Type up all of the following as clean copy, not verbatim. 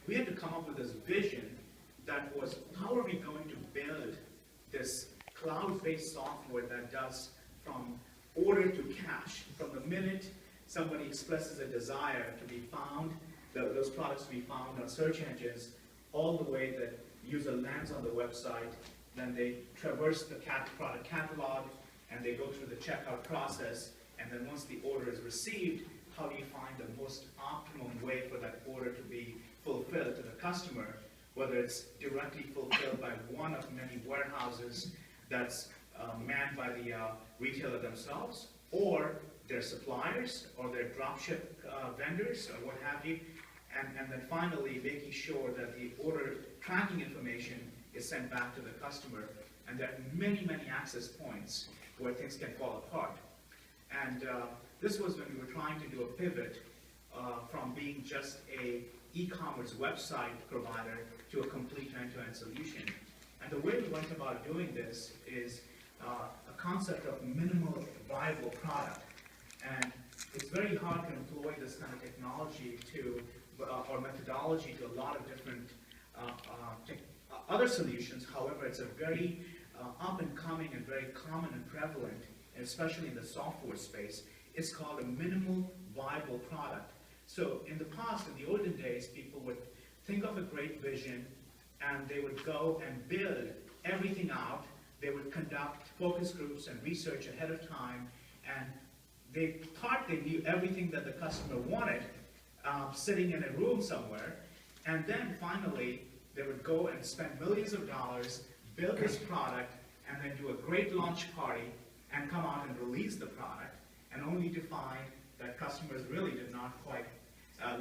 we had to come up with this vision that was, how are we going to build this cloud-based software that does from order to cash, from the minute somebody expresses a desire to be found, those products to be found on search engines, all the way that user lands on the website, then they traverse the product catalog, and they go through the checkout process, and then once the order is received, how do you find the most optimum way for that order to be fulfilled to the customer, whether it's directly fulfilled by one of many warehouses that's manned by the retailer themselves, or their suppliers, or their dropship vendors, or what have you, and then finally making sure that the order tracking information is sent back to the customer, and there are many, many access points where things can fall apart. And this was when we were trying to do a pivot from being just a e-commerce website provider to a complete end-to-end solution. And the way we went about doing this is a concept of minimal viable product. And it's very hard to employ this kind of technology or methodology to a lot of different other solutions. However, it's a very up-and-coming and very common and prevalent, especially in the software space. It's called a minimal viable product. So in the past, in the olden days, people would think of a great vision, and they would go and build everything out. They would conduct focus groups and research ahead of time, and they thought they knew everything that the customer wanted, sitting in a room somewhere, and then finally they would go and spend millions of dollars, build this product, and then do a great launch party and come out and release the product, and only to find that customers really did not quite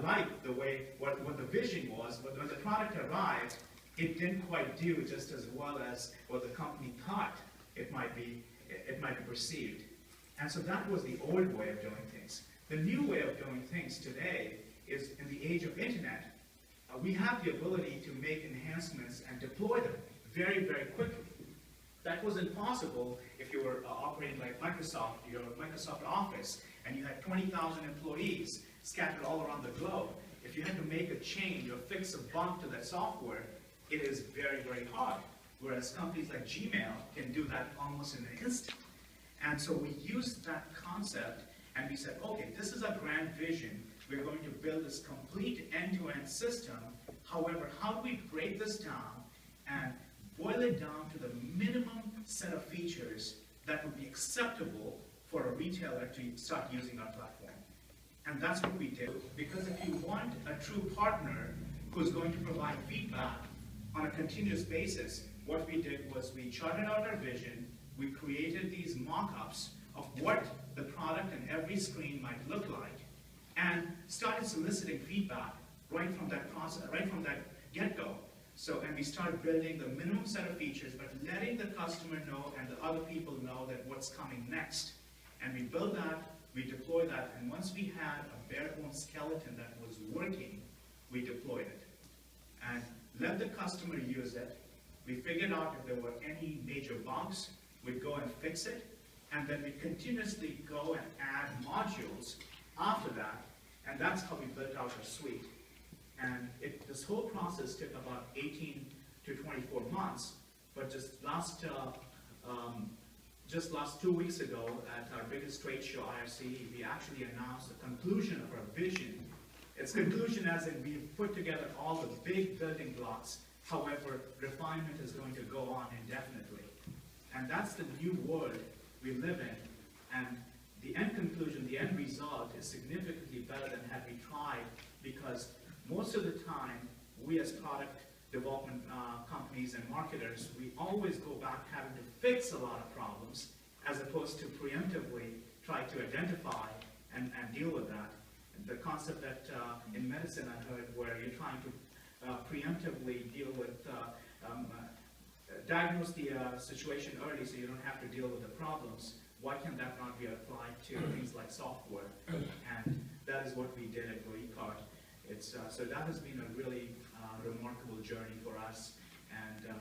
like the way, what the vision was. But when the product arrived, it didn't quite do just as well as what the company thought it might be perceived. And so that was the old way of doing things. The new way of doing things today is, in the age of internet, we have the ability to make enhancements and deploy them very, very quickly. That was impossible if you were operating like Microsoft, your Microsoft Office, and you had 20,000 employees scattered all around the globe. If you had to make a change or fix a bug to that software, it is very, very hard. Whereas companies like Gmail can do that almost in an instant. And so we used that concept, and we said, okay, this is a grand vision. We're going to build this complete end-to-end system. However, how do we break this down and boil it down to the minimum set of features that would be acceptable for a retailer to start using our platform? And that's what we did. Because if you want a true partner who's going to provide feedback on a continuous basis, what we did was we charted out our vision, we created these mock-ups of what the product in every screen might look like, and started soliciting feedback right from that process, right from that get-go. So, and we started building the minimum set of features, but letting the customer know and the other people know that what's coming next. And we built that, we deployed that, and once we had a bare-bones skeleton that was working, we deployed it. And let the customer use it. We figured out if there were any major bugs, we'd go and fix it, and then we continuously go and add modules after that, and that's how we built out our suite. And this whole process took about 18 to 24 months, but just last 2 weeks ago at our biggest trade show, IRC, we actually announced the conclusion of our vision. Its conclusion as in we've put together all the big building blocks, however, refinement is going to go on indefinitely. And that's the new world we live in, and the end conclusion, the end result is significantly better than had we tried, because most of the time, we as product development companies and marketers, we always go back having to fix a lot of problems as opposed to preemptively try to identify and deal with that. The concept that in medicine I heard where you're trying to preemptively deal with, diagnose the situation early so you don't have to deal with the problems. Why can that not be applied to things like software? And that is what we did at GoECart. So that has been a really remarkable journey for us, and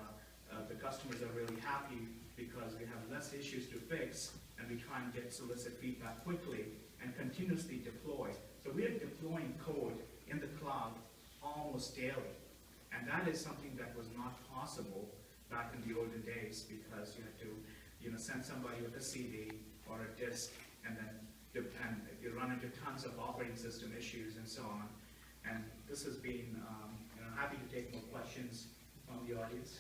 the customers are really happy because we have less issues to fix, and we try and solicit feedback quickly and continuously deploy. So we are deploying code in the cloud almost daily. And that is something that was not possible back in the olden days, because you had to, send somebody with a CD or a disk, and then you run into tons of operating system issues and so on. And this has been, happy to take more questions from the audience.